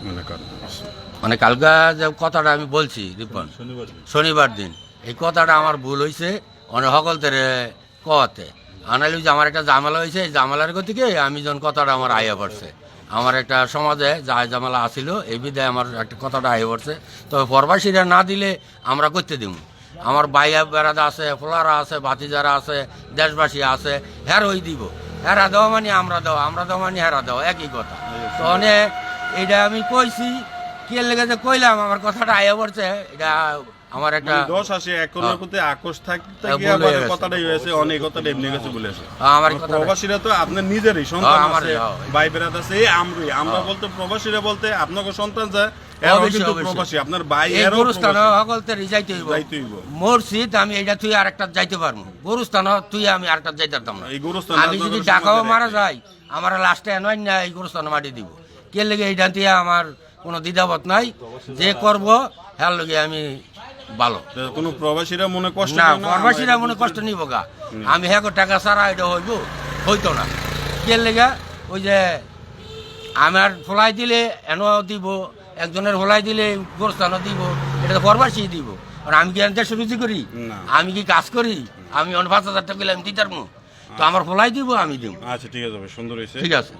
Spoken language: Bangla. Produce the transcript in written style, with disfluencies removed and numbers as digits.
মনে করেন? মানে কালকা যে কথাটা আমি বলছি রিপন, শনিবার দিন এই কথাটা আমার ভুল হয়েছে, অনেক সকল তেরে কতে আনালি যে আমার একটা জামেলা হয়েছে, এই জামেলার গতিকে আমি যখন কথাটা আমার আইয়া পড়ছে, আমার একটা সমাজে যা জামেলা আসিল এই বিধায় আমার একটা কথাটা আইয়া পড়ছে। তবে প্রবাসীরা না দিলে আমরা করতে দিব, আমার বাইয়া বেড়াদা আছে, ফোলারা আছে, ভাতিজারা আছে, দেশবাসী আছে, হ্যার ওই দিব, হেরা দেওয়া মানে আমরা দেওয়া, আমরা দেওয়া মানে হেরা দেওয়া, একই কথা। তো অনেক এইটা আমি কইছি, কে লেগে যে কইলাম আমার কথাটা আইয়া পড়ছে, এটা আমার একটা দোষ আসে এখনের প্রতি আকর্ষ থাকতে ভুল গিয়ে হয়ে আবার গেছে। কথাটাই হয়েছে, অনেক কথাটা এমনি গেছে বলে আসে। আমার কথা প্রবাসীরা তো আপনার নিজেরই সন্তান আমার, আছে, ভাই বেড়াত আছে, এই আমরা বলতে প্রবাসীরা বলতে আপনাকে সন্তান যায়, এরাও অবশ্যই, কিন্তু অবশ্যই। প্রবাসী, আপনার ভাই এই এরাও গরুস্থান প্রবাসী। সকলতে যাইতে হইব, যাইতে হইব। মসজিদ আমি এইটা তুই আর একটা যাইতে পারবো, গরুস্থান তুই আমি আর একটা যাইতে পারতাম না। এই গরুস্থান আমি যদি আপনাদের ডাকাও সমাজের মারা একটাই। যাই, আমার লাস্টে নয় না এই গরুস্থান মাটি দিব, কে লেগে এইটা দিয়ে আমার কোনো দ্বিধাবোধ নাই, যে করব হ্যাঁ লগে আমি ভালো কোনো প্রবাসীরা মনে কষ্ট না, পায় না, প্রবাসীরা আমরা মনে এটা কষ্ট নিব গা, আমি হ্যাঁ টাকা ছাড়া এটা হইতো না। কে লেগে ওই যে আমার ফলাই দিলে এনো দিব, একজনের ফলাই দিলে গোরস্থানও দিব, এটা তো প্রবাসী দিব। আর আমি কি দেশে রুজি করি, না। আমি কি কাজ করি, আমি ৫,০০০ টাকা আমি দিতে পারবো, তো আমার ফলাই দিব, আমি দিব। আচ্ছা ঠিক আছে ভাই, সুন্দর হয়েছে। ঠিক আছে।